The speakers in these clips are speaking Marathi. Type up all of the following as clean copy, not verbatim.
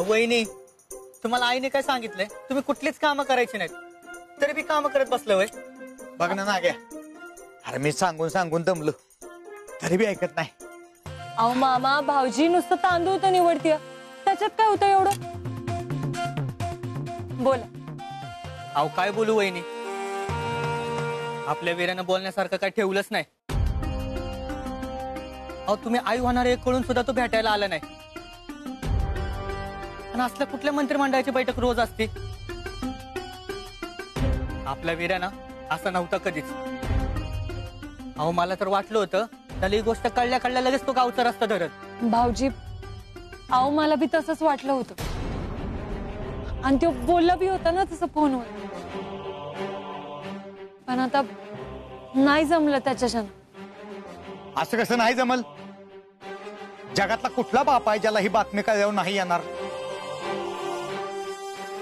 वहिनी, तुम्हाला आईने काय सांगितलंय? तुम्ही कुठलीच कामं करायची नाहीत, तरी बी कामं करत बसलं वय. बघ ना नाग्या, अरे मी सांगून सांगून दमलो, तरी बी ऐकत नाही. अहो मामा, भाऊजी नुसतं तांदूळ तर निवडतीय, त्याच्यात काय होतं एवढं? बोला. अहो काय बोलू वहिनी, आपल्या वीरानं बोलण्यासारखं काय ठेवलंच नाही. अहो तुम्ही आई होणार हे कळून सुद्धा तो भेटायला आला नाही. आणि असल्या कुठल्या मंत्रिमंडळाची बैठक रोज असते? आपल्या वीरानं असं नव्हतं कधीच. अहो मला तर वाटलं होतं त्याला ही गोष्ट कळल्या कळल्या लगेच तो गावचा रस्ता धरत. भाऊजी, अहो मला बी तसंच वाटलं होतं, आणि तो बोलला बी होता ना तसं फोनवर, पण आता नाही जमलं त्याच्याच्यानं. असं कसं नाही जमल? जगातला कुठला बाप आहे ज्याला ही बातमी कळल्यावर नाही येणार?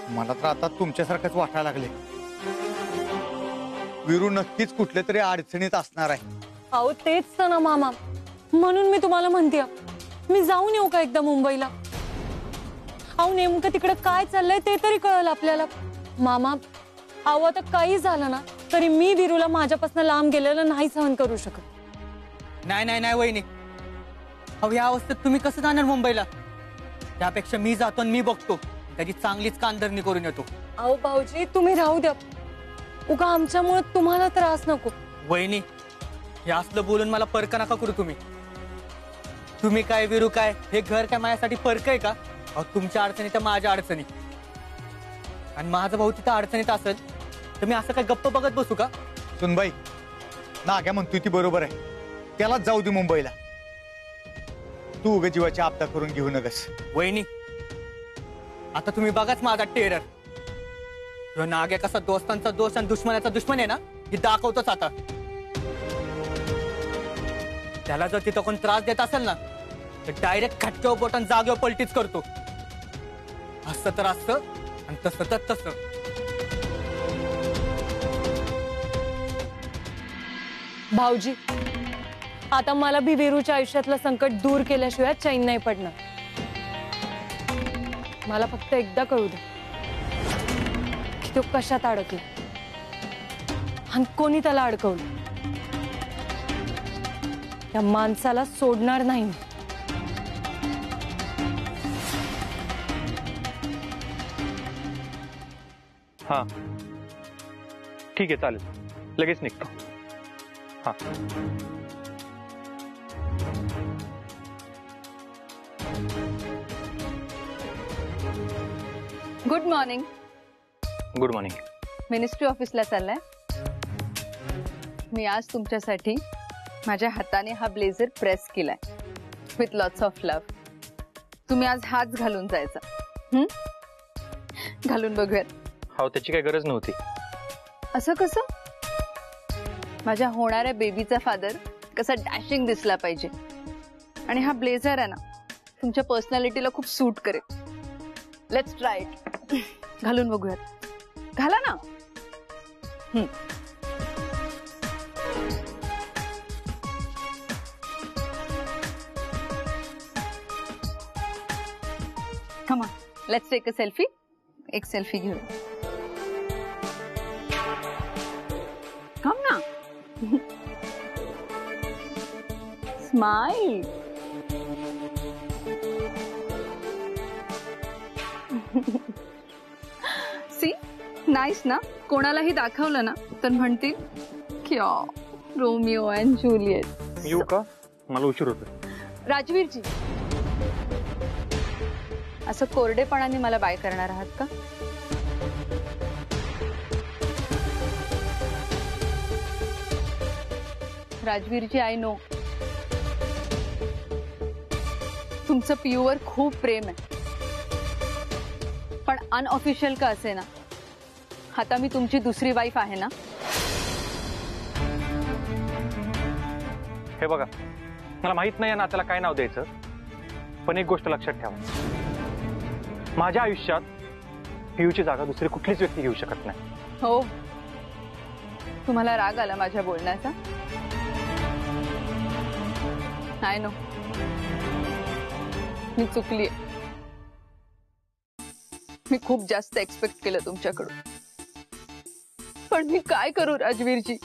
मला तर आता तुमच्यासारखंच वाटायला लागले. वीरू नक्कीच कुठल्या तरी अडचणीत असणार आहे. अहो तेच तर ना मामा, म्हणून मी तुम्हाला म्हणते, मी जाऊन येऊ का एकदा मुंबईला? अहो नेमकं तिकडे काय चाललंय ते तरी कळलं आपल्याला. मामा, अहो आता काही झालं ना तरी मी वीरूला माझ्यापासून लांब गेलेलं नाही सहन करू शकत. नाही नाही नाही वहिनी, अहो या अवस्थेत तुम्ही कसं जाणार मुंबईला? त्यापेक्षा मी जातो आणि मी बघतो, त्याची चांगलीच कानधरणी करून येतो. अहो भाऊजी, तुम्ही राहू द्या, उगा आमच्यामुळे तुम्हाला त्रास नको. वहिनी, हे असलं बोलून मला परक नका करू तुम्ही. तुम्ही काय वीरू काय, हे घर काय माझ्यासाठी परक आहे का? अहो तुमच्या अडचणी तर माझ्या अडचणी, आणि माझा भाऊ तिथं अडचणीत असेल तर मी असं काय गप्प बघत बसू का? सुनबाई, नाग्या म्हणतोय ती बरोबर आहे, त्यालाच जाऊ दे मुंबईला. तू उगा जीवाची आपदा करून घेऊ नकस. वहिनी, आता तुम्ही बघाच माझा टेरर. ह्यो नाग्या कसा दोस्तांचा दोस्त आणि दुश्मनाचा दुश्मन आहे ना, हे दाखवतोच आता. त्याला जर तिथं कोण त्रास देत असेल ना, तर डायरेक्ट खटक्यावर बोटान जागेवर पलटीच करतो. असं तर असतं आणि तसं तर तसं. भाऊजी, आता मला बी वीरूच्या आयुष्यातलं संकट दूर केल्याशिवाय चैन नाही पडणार. मला फक्त एकदा कळू दे की तो कशात अडकला आणि कोणी त्याला अडकवलं. त्या माणसाला सोडणार नाही मी. हा ठीक आहे, चालेल, लगेच निघतो. हा good morning. Good morning. Ministry ऑफिसला चाललाय? मी आज तुमच्यासाठी माझ्या हाताने हा ब्लेझर प्रेस केलाय विथ लॉट्स ऑफ लव्ह. तुम्ही आज हात घालून जायचा. घालून बघूयात. हो, त्याची काही गरज नव्हती. असं कसं? माझ्या होणाऱ्या बेबीचा फादर कसा डॅशिंग दिसला पाहिजे, आणि हा ब्लेझर आहे ना तुमच्या पर्सनॅलिटीला खूप सूट करेल. Let's try it. घालून बघूयात. घाला ना. Come on, let's take a selfie. एक सेल्फी घेऊ. कम ना. स्माइल. सी, नाईस ना? कोणालाही दाखवलं ना तर म्हणतील की रोमिओ अँड जूलियट. येऊ का? मला उशीर होतोय. राजवीरजी, असं कोरडेपणाने मला बाय करणार आहात का? राजवीरजी, आय नो तुमचं पियूवर खूप प्रेम आहे, पण अनऑफिशियल का असे ना, आता मी तुमची दुसरी वाईफ आहे ना. हे बघा, मला माहित नाही या नात्याला काय नाव द्यायचं, पण एक गोष्ट लक्षात ठेवा, माझ्या आयुष्यात पियूची जागा दुसरी कुठलीच व्यक्ती घेऊ शकत नाही. हो, तुम्हाला राग आला माझ्या बोलण्याचा? आय नो, मी चुकली. मी खूप जास्त एक्सपेक्ट केलं तुमच्याकडून. पण मी काय करू राजवीरजी,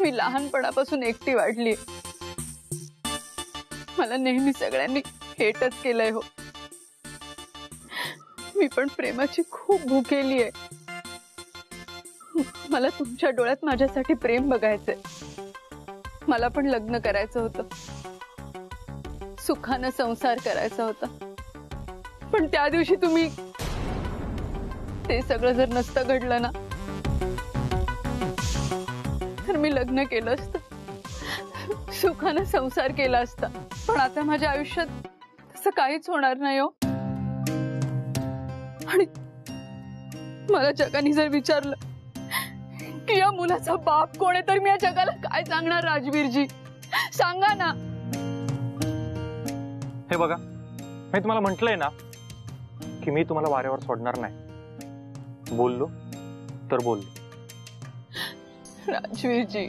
मी लहानपणापासून एकटी वाढली. मला नेहमी सगळ्यांनी हेटच केलंय हो. मी पण प्रेमाची खूप भुकेली आहे. मला तुमच्या डोळ्यात माझ्यासाठी प्रेम बघायचंय. मला पण लग्न करायचं होतं, सुखानं संसार करायचा होता. पण त्या दिवशी तुम्ही, ते सगळं जर नसतं घडलं ना, तर मी लग्न केलं असतं, सुखानं संसार केला असता. पण आता माझ्या आयुष्यात तसं काहीच होणार नाही हो. आणि मला जगाने जर विचारलं की या मुलाचा बाप कोण आहे, तर मी या जगाला काय सांगणार राजवीरजी, सांगा ना. हे बघा, मी तुम्हाला म्हटलंय ना की मी तुम्हाला वाऱ्यावर सोडणार नाही. बोललो तर बोललो. राजवीरजी,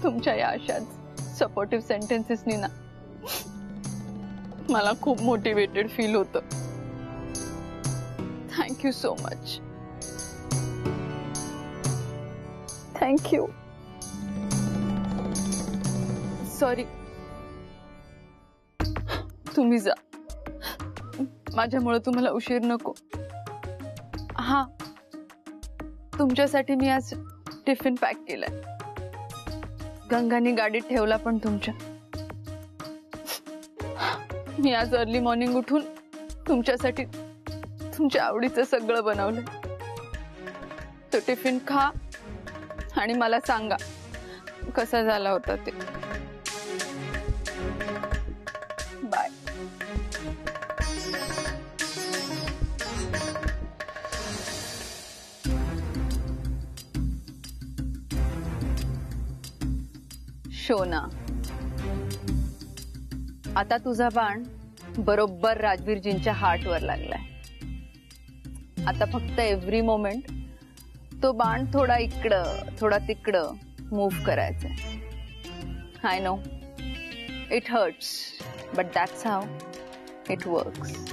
तुमच्या या अशाच सपोर्टिव्ह सेंटेन्सेसनी ना मला खूप मोटिवेटेड फील होतं. Thank you so much. Thank you. Sorry. तुम्ही जा, माझ्यामुळे तुम्हाला उशीर नको. हा, तुमच्यासाठी मी आज टिफिन पॅक केलाय. गंगाने गाडीत ठेवला पण तुमच्या. मी आज अर्ली मॉर्निंग उठून तुमच्यासाठी तुमच्या आवडीचं सगळं बनवलंय. तो टिफिन खा आणि मला सांगा कसा झाला होता ते. बाय. शोना, आता तुझा बाण बरोबर राजवीरजींच्या हार्टवर लागलाय. आता फक्त एव्हरी मोमेंट तो बाण थोडा इकडं थोडा तिकडं मूव्ह करायचा. I know it hurts, but that's how it works.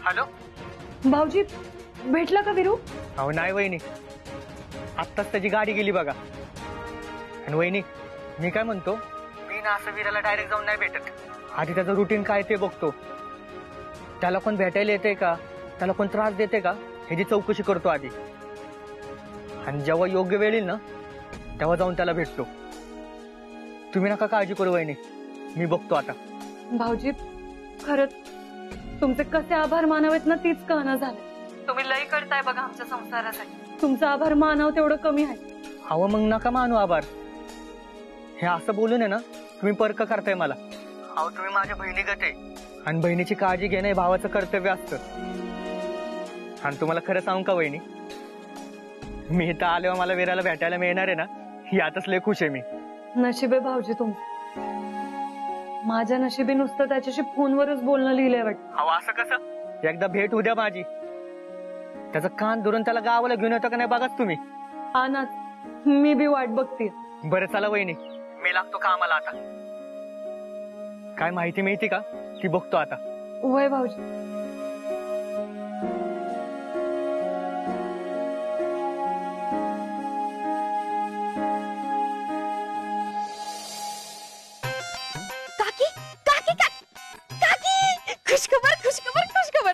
Hello भाऊजी, भेटला का विरू? अहो नाही वहिनी, आत्ताच त्याची गाडी गेली बघा. आणि वहिनी, मी काय म्हणतो, मी ना असं वीराला डायरेक्ट जाऊन नाही भेटत. आधी त्याचं रुटीन काय ते बघतो. त्याला कोण भेटायला येते का, त्याला कोण त्रास देते का, ह्याची चौकशी करतो आधी. आणि जेव्हा योग्य वेळ येईल ना, तेव्हा जाऊन त्याला भेटतो. तुम्ही नका काळजी करू वहिनी, मी बघतो आता. भाऊजी, खरंच तुमचे कसे आभार मानावेत ना तीच कळना झाले. तुम्ही लई करताय बघा आमच्या संसारासाठी. तुमचा आभार मानाव तेवढं कमी आहे. अहो मग नका मानू आभार. हे असं बोलून आहे ना, तुम्ही पर्क करताय मला. अहो तुम्ही माझ्या बहिणीगत आहे, आणि बहिणीची काळजी घेणं हे भावाचं कर्तव्य असतं. आणि तुम्हाला खरं सांगू का वहिनी, मी इथं आल्यावर मला वीराला भेटायला मिळणार आहे ना, यातच लय खुश आहे मी. नशीब आहे भाऊजी तुमचं. माझ्या नशिबी नुसतं त्याच्याशी फोनवरच बोलणं लिहिलंय वाटतं. अहो असं कसं, एकदा भेट उद्या माझी. त्याचं कान धरून त्याला गावाला घेऊन येतो का नाही बघाच तुम्ही. आनाच, मी बी वाट बघते. बरं चला वहिनी, मी लागतो कामाला आता. काय माहिती मिळते का ती बघतो आता. वय भाऊजी. खुशखबर खुशखबर खुशखबर.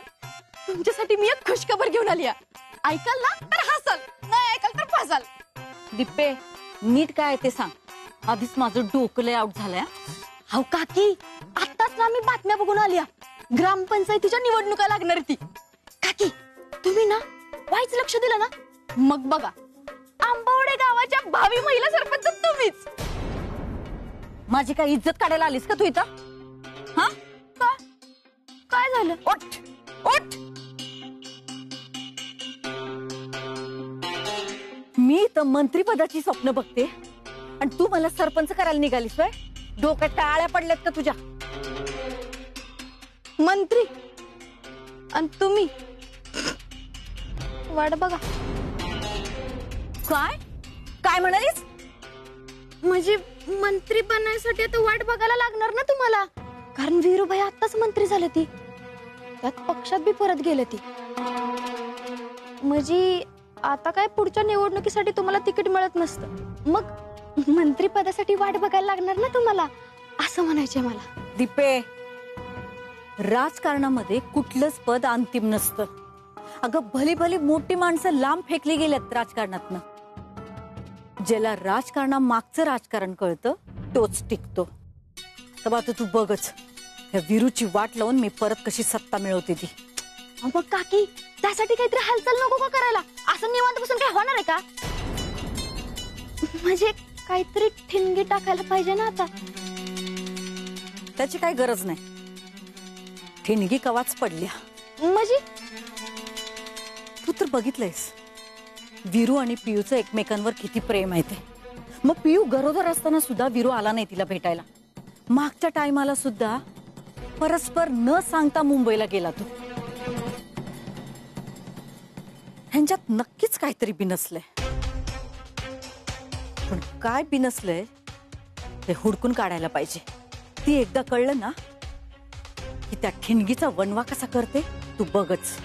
तुमच्यासाठी मी एक खुशखबर घेऊन आली आहे. ऐकाल ना तर हसाल, नाही ऐकाल तर फसाल. दिप्पे, नीट काय ते सांग. आधीच माझं डोकं लय आउट झालंय. हाव काकी, आताच ना मी बातम्या बघून आली. ग्रामपंचायतीच्या निवडणुका लागणार ती. काकी, तुम्ही ना वाईच लक्ष दिलं ना, मग बघा आंबवडे गावाच्या भावी महिला सरपंच तुम्हीच. माझी काय इज्जत काढायला आलीस का तू इथं? हा, काय झालं? उठ उठ. इथं मंत्रीपदाची स्वप्न बघते आणि तू मला सरपंच करायला निघालीस होय? डोक्यात टाळ्या पडल्यात का तुझ्या? मंत्री आणि तुम्ही वाट बघा. काय काय म्हणालीस? म्हणजे मंत्री बनण्यासाठी आता वाट बघायला लागणार ना तुम्हाला, कारण वीरूभाई आताच मंत्री झाले ती, त्यात पक्षात बी परत गेले ती. म्हणजे आता काय पुढच्या निवडणुकीसाठी तुम्हाला तिकीट मिळत नसतं, मग मंत्री पदासाठी वाट बघायला लागणार ना तुम्हाला, असं म्हणायचंय मला. दीपे, राजकारणामध्ये कुठलंच पद अंतिम नसतं. अगं भली भली मोठी माणसं लांब फेकली गेल्यात राजकारणातनं. ज्याला राजकारणामागचं राजकारण कळतं तोच टिकतो. तर आता तू बघच, ह्या वीरूची वाट लावून मी परत कशी सत्ता मिळवते ती. मग काकी त्यासाठी काहीतरी हालचाल नको का करायला? असं निवांत बसून काय होणार आहे का? म्हणजे काहीतरी ठिणगी टाकायला पाहिजे ना आता. त्याची काही गरज नाही. ठिणगी कवाच पडल्या. म्हणजे तू तर बघितलंयस वीरू आणि पियूचं एकमेकांवर किती प्रेम आहे ते. मग पियू गरोदर असताना सुद्धा वीरू आला नाही तिला भेटायला. मागच्या टायमाला सुद्धा परस्पर न सांगता मुंबईला गेला तो. ह्यांच्यात नक्कीच काहीतरी बिनसलंय. पण काय बिनसलंय ते हुडकून काढायला पाहिजे. ती एकदा कळलं ना की त्या ठिणगीचा वणवा कसा करते तू बघच.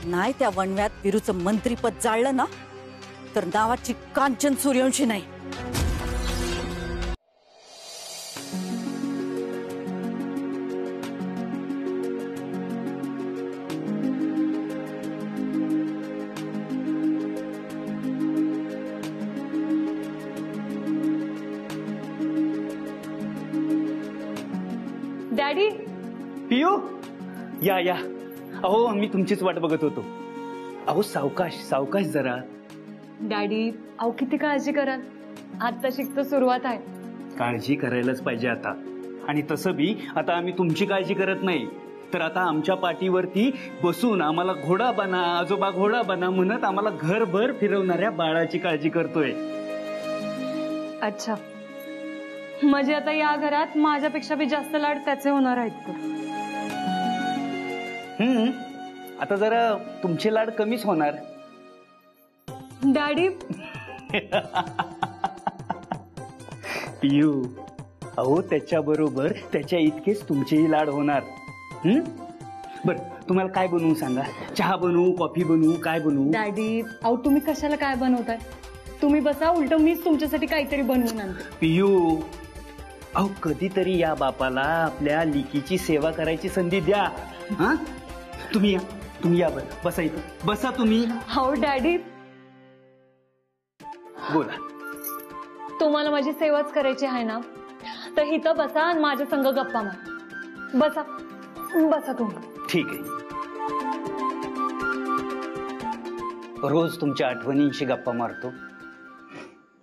नाही त्या वणव्यात वीरूचं मंत्रीपद जाळलं ना तर नावाची कांचन सूर्यवंशी नाही. डॅडी, पियू, या या. अहो मी तुमचीच वाट बघत होतो. अहो सावकाश सावकाश जरा. डॅडी अहो किती काळजी कराल, आता शिकतो सुरुवात आहे. काळजी करायलाच पाहिजे आता. आणि तसं बी आता आम्ही तुमची काळजी करत नाही, तर आता आमच्या पाठीवरती बसून आम्हाला घोडा बना, आजोबा घोडा बना म्हणत आम्हाला घरभर फिरवणाऱ्या बाळाची काळजी करतोय. अच्छा, म्हणजे आता या घरात माझ्यापेक्षा बी जास्त लाड त्याचे होणार आहेत तर. आता जरा तुमचे लाड कमीच होणार. डॅडी पियू, अहो त्याच्याबरोबर त्याच्या इतकेच तुमचेही लाड होणार. बर, तुम्हाला काय बनवू सांगा? चहा बनवू, कॉफी बनवू, काय बनवू? डॅडी अहो तुम्ही कशाला काय बनवताय? तुम्ही बसा, उलट मीच तुमच्यासाठी काहीतरी बनवून आणते. पियू, अहो कधीतरी या बापाला आपल्या लिकीची सेवा करायची संधी द्या. हा, तुम्ही या बरं, बसा इथं, बसा तुम्ही. हो डॅडी, बोला. तुम्हाला माझी सेवाच करायची आहे ना, तर इथं बसा आणि माझ्या संग गप्पा मार. बसा बसा तुम्ही. ठीक आहे. रोज तुमच्या आठवणींशी गप्पा मारतो,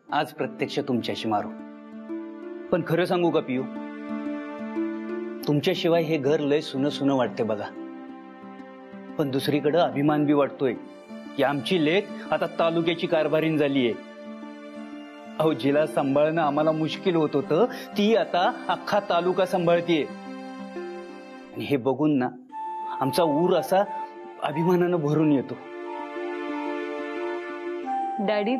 आज प्रत्यक्ष तुमच्याशी मारू. पण खरं सांगू का पियू, तुमच्याशिवाय हे घर लय सुनं सुनं वाटते बघा. पण दुसरीकडे अभिमान बी वाटतोय की आमची लेक आता तालुक्याची कारभारीण झालीये. अहो जिला सांभाळणं आम्हाला मुश्किल होत होतं ती आता अख्खा तालुका सांभाळतीये. आणि हे बघून ना आमचा ऊर असा अभिमानानं भरून येतो. डॅडी,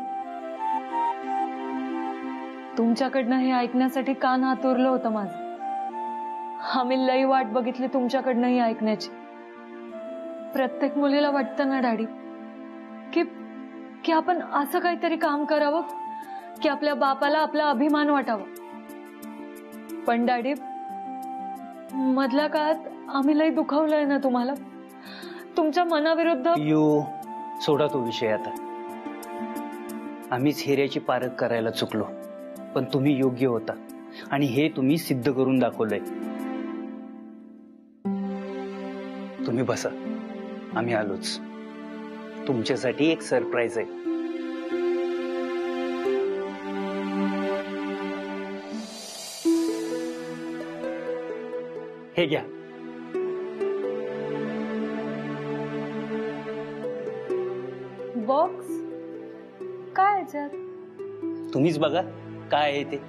तुमच्याकडनं हे ऐकण्यासाठी कान हातुरलं होतं माझं. आम्ही लई वाट बघितली तुमच्याकडनं हे ऐकण्याची. प्रत्येक मुलीला वाटतं ना डॅडी की आपण असं काहीतरी काम करावं की आपल्या बापाला आपला अभिमान वाटावा. पण डॅडी, मधल्या काळात आम्ही लई दुखावलंय ना तुम्हाला, तुमच्या मनाविरुद्ध. पियू, सोडा तो विषय आता. आम्हीच हिऱ्याची पारख करायला चुकलो, पण तुम्ही योग्य होता आणि हे तुम्ही सिद्ध करून दाखवलंय. तुम्ही बसा, आम्ही आलोच. तुमच्यासाठी एक सरप्राईज आहे. हे घ्या. ह्याच्यात? तुम्हीच बघा काय आहे ते.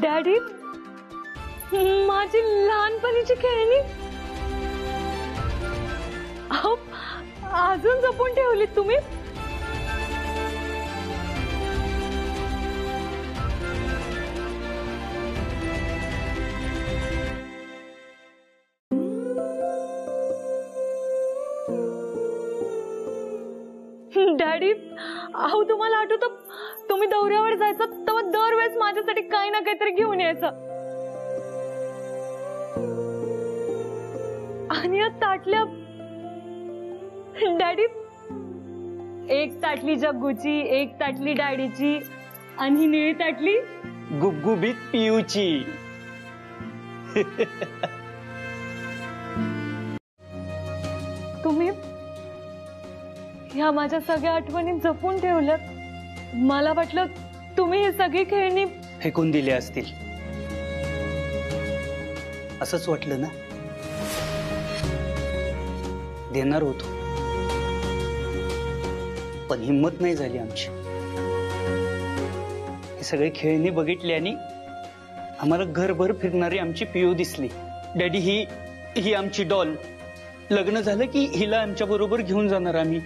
डॅडी, माझी लहानपणीची खेळणी अहो, अजून जपून ठेवली तुम्ही? डॅडी, अहो तुम्हाला आठवतं तुम्ही दौऱ्यावर जायचं तेव्हा दरवेळेस माझ्यासाठी काही ना काहीतरी घेऊन यायचं. आणि या ताटल्या डॅडी, एक ताटली जग्गूची, एक ताटली डॅडीची आणि निळी ताटली गुबगुबीत पियूची. तुम्ही ह्या माझ्या सगळ्या आठवणी जपून ठेवल्यात. मला वाटलं तुम्ही ही सगळी खेळणी फेकून दिले असतील असंच वाटलं ना. देणार होतो पण हिंमत नाही झाली आमची. हे सगळे खेळणी बघितली आणि आम्हाला घरभर फिरणारी आमची पियू दिसली. डॅडी, ही आमची डॉल. लग्न झालं की हिला आमच्या बरोबर घेऊन जाणार आम्ही.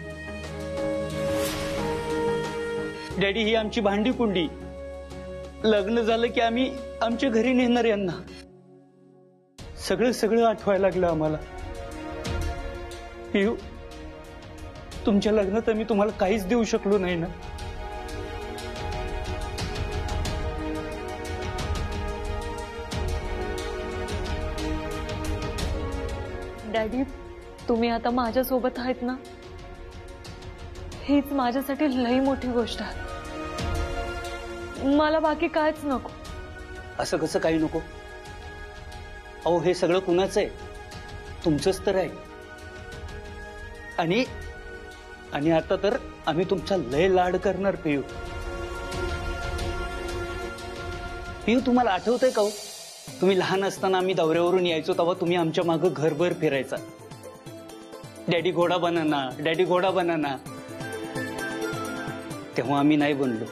डॅडी, ही आमची भांडी कुंडी. लग्न झालं की आम्ही आमच्या घरी नेणार यांना. सगळं सगळं आठवायला लागलं आम्हाला. पियू, तुमच्या लग्नात आम्ही तुम्हाला काहीच देऊ शकलो नाही ना. डॅडी, तुम्ही आता माझ्या सोबत आहेत ना, हीच माझ्यासाठी लई मोठी गोष्ट आहे. मला बाकी कायच नको. असं कसं काही नको? अहो, हे सगळं कुणाचं आहे? तुमचंच तर आहे. आणि आता तर आम्ही तुमचा लय लाड करणार. पियू, तुम्हाला आठवतंय का हो? तुम्ही लहान असताना आम्ही दौऱ्यावरून यायचो तेव्हा तुम्ही आमच्या मागं घरभर फिरायचा. डॅडी घोडा बनाना, डॅडी घोडा बनाना. तेव्हा आम्ही नाही बनलो,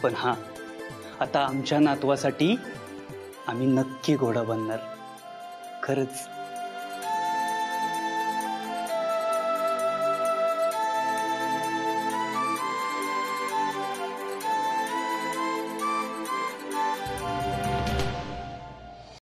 पण हा, आता आमच्या नातवासाठी आम्ही नक्की घोडा बनणार. खरंच.